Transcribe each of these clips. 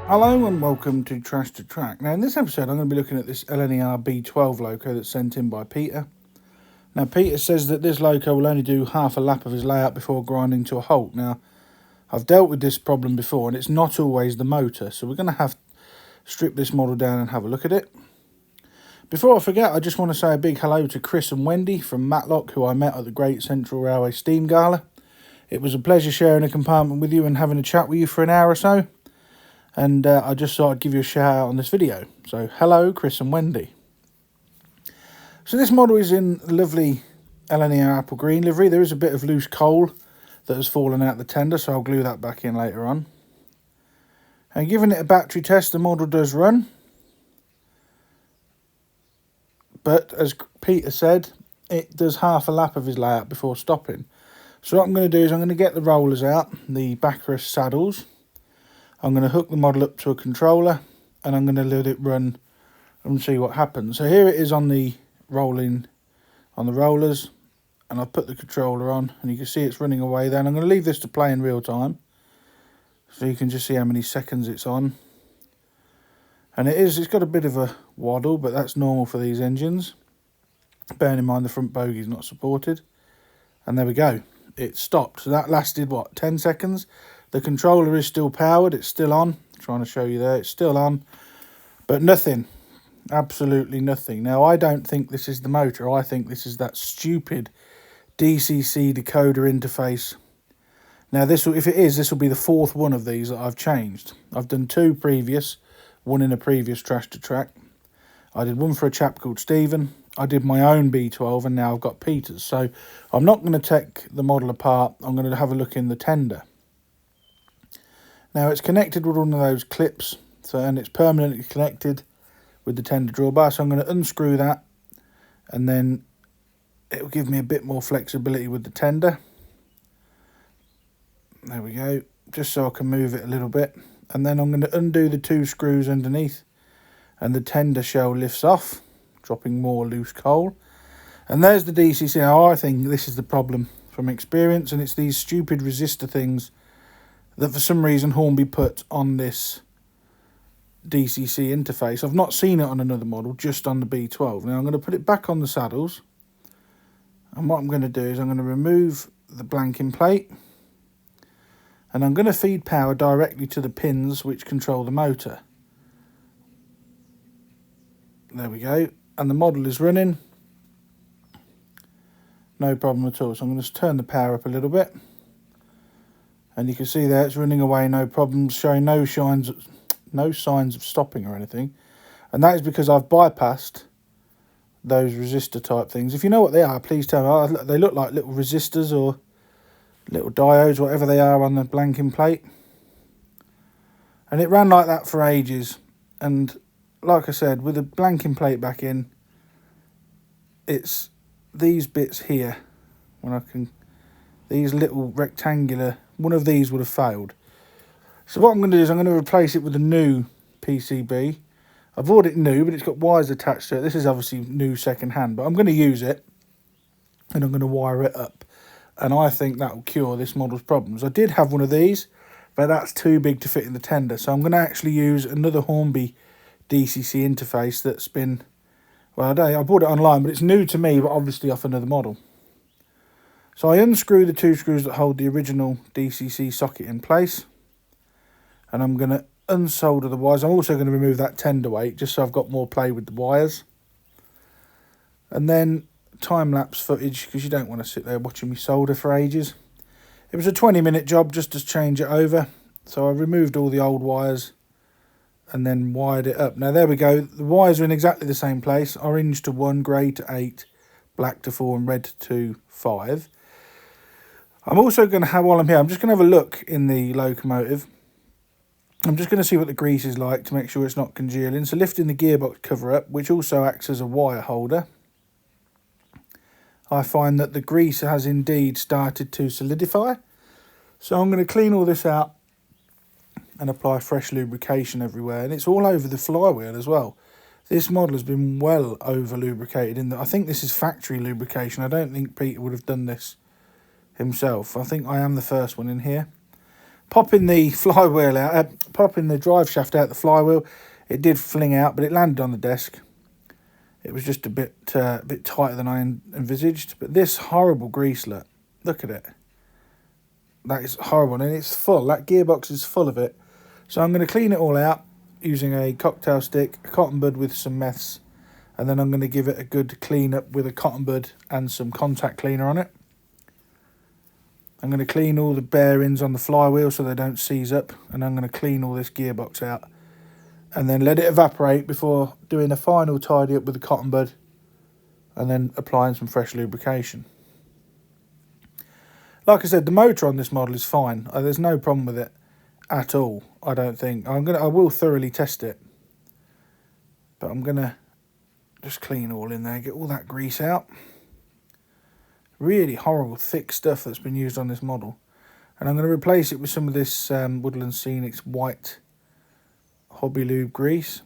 Hello and welcome to Trash to Track. Now in this episode I'm going to be looking at this LNER B12 loco that's sent in by Peter. Now Peter says that this loco will only do half a lap of his layout before grinding to a halt. Now I've dealt with this problem before and it's not always the motor, so we're going to have to strip this model down and have a look at it. Before I forget, I just want to say a big hello to Chris and Wendy from Matlock, who I met at the Great Central Railway Steam Gala. It was a pleasure sharing a compartment with you and having a chat with you for an hour or so. And I just thought I'd give you a shout out on this video. So hello Chris and Wendy. So this model is in lovely LNER apple green livery. There is a bit of loose coal that has fallen out the tender, so I'll glue that back in later on. And giving it a battery test, the model does run. But as Peter said, it does half a lap of his layout before stopping. So what I'm going to do is I'm going to get the rollers out, the backrest saddles. I'm going to hook the model up to a controller and I'm going to let it run and see what happens. So here it is on the rollers, and I've put the controller on and you can see it's running away then. I'm going to leave this to play in real time so you can just see how many seconds it's on. And it's got a bit of a waddle, but that's normal for these engines. Bearing in mind the front bogey is not supported. And there we go, it stopped. So that lasted what, 10 seconds? The controller is still powered, it's still on. I'm trying to show you there, it's still on. But nothing, absolutely nothing. Now I don't think this is the motor, I think this is that stupid DCC decoder interface. Now this will, if it is, this will be the fourth one of these that I've changed. I've done two previous, one in a previous Trash to Track. I did one for a chap called Stephen. I did my own B12 and now I've got Peter's. So I'm not going to take the model apart, I'm going to have a look in the tender. Now it's connected with one of those clips, and it's permanently connected with the tender drawbar. So I'm going to unscrew that and then it will give me a bit more flexibility with the tender. There we go, just so I can move it a little bit. And then I'm going to undo the two screws underneath and the tender shell lifts off, dropping more loose coal. And there's the DCC. Now I think this is the problem from experience, and it's these stupid resistor things that for some reason Hornby put on this DCC interface. I've not seen it on another model, just on the B12. Now I'm going to put it back on the saddles. And what I'm going to do is I'm going to remove the blanking plate. And I'm going to feed power directly to the pins which control the motor. There we go. And the model is running. No problem at all. So I'm going to turn the power up a little bit. And you can see there it's running away, no problems, showing no signs of stopping or anything. And that is because I've bypassed those resistor type things. If you know what they are, please tell me. They look like little resistors or little diodes, whatever they are on the blanking plate. And it ran like that for ages. And like I said, with the blanking plate back in, it's these bits here. These little rectangular, one of these would have failed. So what I'm going to do is I'm going to replace it with a new PCB. I've bought it new, but it's got wires attached to it. This is obviously new second hand, but I'm going to use it and I'm going to wire it up. And I think that will cure this model's problems. I did have one of these, but that's too big to fit in the tender. So I'm going to actually use another Hornby DCC interface that's been, well, I bought it online, but it's new to me, but obviously off another model. So I unscrew the two screws that hold the original DCC socket in place. And I'm going to unsolder the wires. I'm also going to remove that tender weight, just so I've got more play with the wires. And then time-lapse footage, because you don't want to sit there watching me solder for ages. It was a 20-minute job just to change it over. So I removed all the old wires and then wired it up. Now there we go. The wires are in exactly the same place. Orange to 1, grey to 8, black to 4 and red to 5. I'm also going to have, while I'm here, I'm just going to have a look in the locomotive. I'm just going to see what the grease is like to make sure it's not congealing. So lifting the gearbox cover up, which also acts as a wire holder, I find that the grease has indeed started to solidify. So I'm going to clean all this out and apply fresh lubrication everywhere. And it's all over the flywheel as well. This model has been well over lubricated. I think this is factory lubrication. I don't think Peter would have done this himself. I think I am the first one in here. Popping the flywheel out, popping the drive shaft out the flywheel, it did fling out, but it landed on the desk. It was just a bit tighter than I envisaged. But this horrible grease, look at it. That is horrible, and it's full. That gearbox is full of it. So I'm going to clean it all out using a cocktail stick, a cotton bud with some meths, and then I'm going to give it a good clean up with a cotton bud and some contact cleaner on it. I'm going to clean all the bearings on the flywheel so they don't seize up, and I'm going to clean all this gearbox out and then let it evaporate before doing a final tidy up with the cotton bud and then applying some fresh lubrication. Like I said, the motor on this model is fine. There's no problem with it at all, I don't think. I will thoroughly test it, but I'm going to just clean all in there, get all that grease out. Really horrible thick stuff that's been used on this model, and I'm going to replace it with some of this Woodland Scenics white Hobby Lube grease.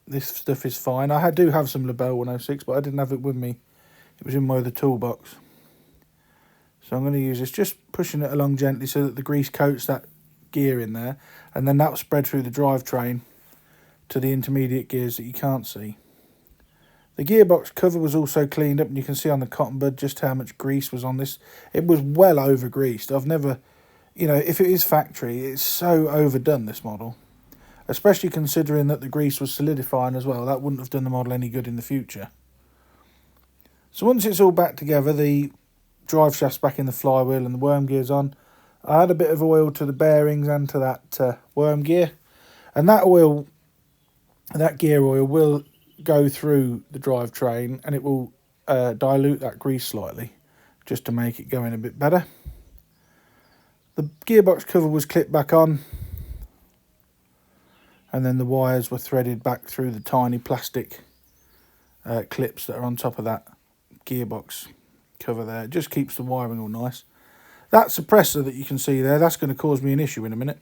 This stuff is fine. I do have some Labelle 106, but I didn't have it with me. It was in my other toolbox. So I'm going to use this, just pushing it along gently so that the grease coats that gear in there, and then that'll spread through the drivetrain to the intermediate gears that you can't see. The gearbox cover was also cleaned up, and you can see on the cotton bud just how much grease was on this. It was well over greased. I've never, you know, if it is factory, it's so overdone, this model. Especially considering that the grease was solidifying as well. That wouldn't have done the model any good in the future. So once it's all back together, the drive shaft's back in the flywheel and the worm gear's on. I add a bit of oil to the bearings and to that worm gear. And that oil, that gear oil will go through the drivetrain, and it will dilute that grease slightly just to make it go in a bit better. The gearbox cover was clipped back on, and then the wires were threaded back through the tiny plastic clips that are on top of that gearbox cover there. It just keeps the wiring all nice. That suppressor that you can see there, that's going to cause me an issue in a minute,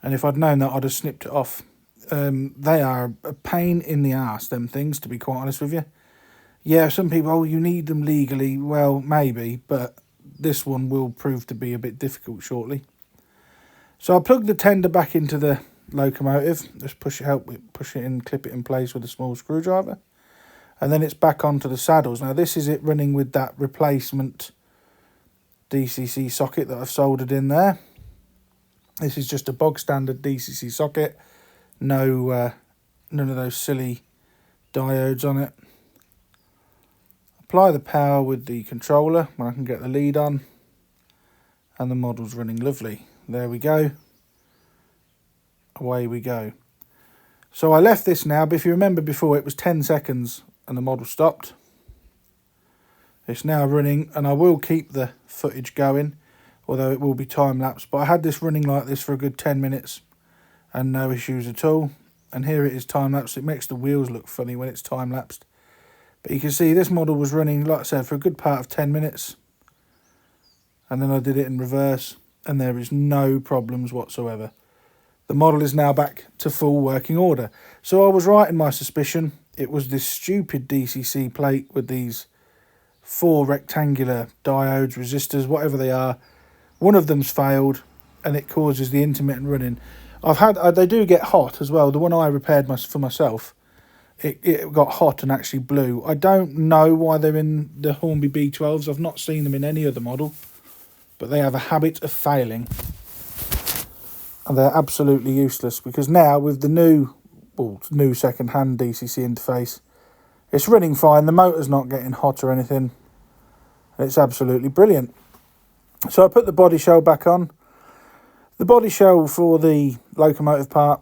and if I'd known that, I'd have snipped it off. They are a pain in the arse, them things, to be quite honest with you. Yeah, some people, oh, you need them legally. Well, maybe, but this one will prove to be a bit difficult shortly. So I plugged the tender back into the locomotive. Just push it in, clip it in place with a small screwdriver. And then it's back onto the saddles. Now, this is it running with that replacement DCC socket that I've soldered in there. This is just a bog standard DCC socket. No, none of those silly diodes on it. Apply the power with the controller when I can get the lead on, and the model's running lovely. There we go. Away we go. So I left this now, but if you remember before, it was 10 seconds and the model stopped. It's now running, and I will keep the footage going, although it will be time-lapse. But I had this running like this for a good 10 minutes. And no issues at all. And here it is time-lapse. It makes the wheels look funny when it's time-lapsed. But you can see this model was running, like I said, for a good part of 10 minutes. And then I did it in reverse, and there is no problems whatsoever. The model is now back to full working order. So I was right in my suspicion. It was this stupid DCC plate with these 4 rectangular diodes, resistors, whatever they are. One of them's failed, and it causes the intermittent running. They do get hot as well. The one I repaired for myself, it got hot and actually blew. I don't know why they're in the Hornby B12s. I've not seen them in any other model, but they have a habit of failing, and they're absolutely useless. Because now with the new second-hand DCC interface, it's running fine. The motor's not getting hot or anything. It's absolutely brilliant. So I put the body shell back on. The body shell for the locomotive part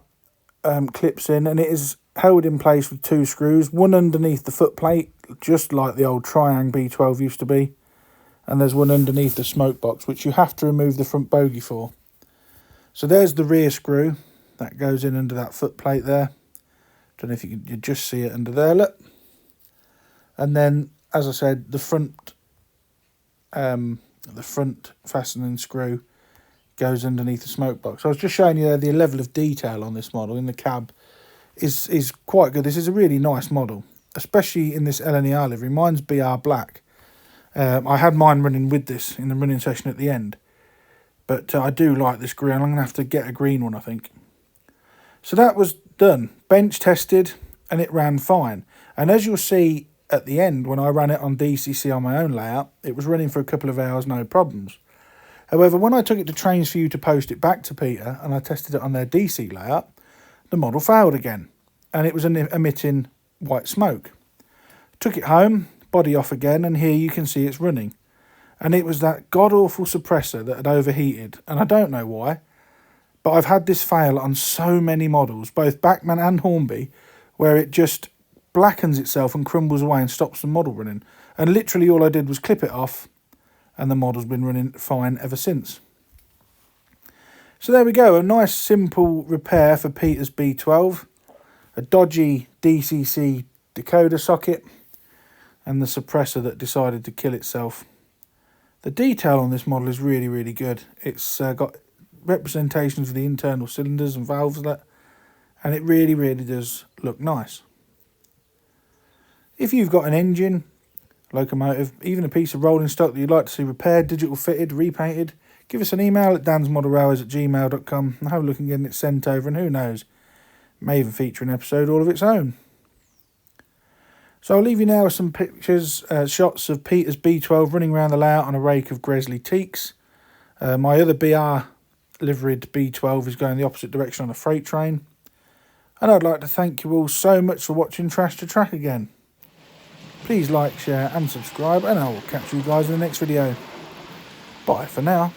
clips in, and it is held in place with 2 screws, one underneath the foot plate, just like the old Triang B12 used to be, and there's one underneath the smoke box, which you have to remove the front bogie for. So there's the rear screw that goes in under that foot plate there. Don't know if you just see it under there, look. And then, as I said, the front fastening screw goes underneath the smoke box. I was just showing you there the level of detail on this model in the cab is quite good. This is a really nice model, especially in this LNER livery. Mine's BR black. I had mine running with this in the running session at the end, But I do like this green. I'm going to have to get a green one, I think. So that was done. Bench tested, and it ran fine. And as you'll see at the end, when I ran it on DCC on my own layout, it was running for a couple of hours, no problems. However, when I took it to Trains for You to post it back to Peter, and I tested it on their DC layout, the model failed again, and it was emitting white smoke. Took it home, body off again, and here you can see it's running. And it was that god-awful suppressor that had overheated, and I don't know why, but I've had this fail on so many models, both Bachmann and Hornby, where it just blackens itself and crumbles away and stops the model running. And literally all I did was clip it off, and the model's been running fine ever since. So there we go, a nice simple repair for Peter's B12, a dodgy DCC decoder socket, and the suppressor that decided to kill itself. The detail on this model is really, really good. It's got representations of the internal cylinders and valves, and it really, really does look nice. If you've got an engine, locomotive, even a piece of rolling stock that you'd like to see repaired, digital fitted, repainted, give us an email at dansmodelrailways@gmail.com and have a look and getting it sent over, and who knows, it may even feature an episode all of its own. So I'll leave you now with some pictures, shots of Peter's B12 running around the layout on a rake of Gresley teaks. My other BR liveried B12 is going the opposite direction on a freight train. And I'd like to thank you all so much for watching Trash to Track again. Please like, share and subscribe, and I will catch you guys in the next video. Bye for now.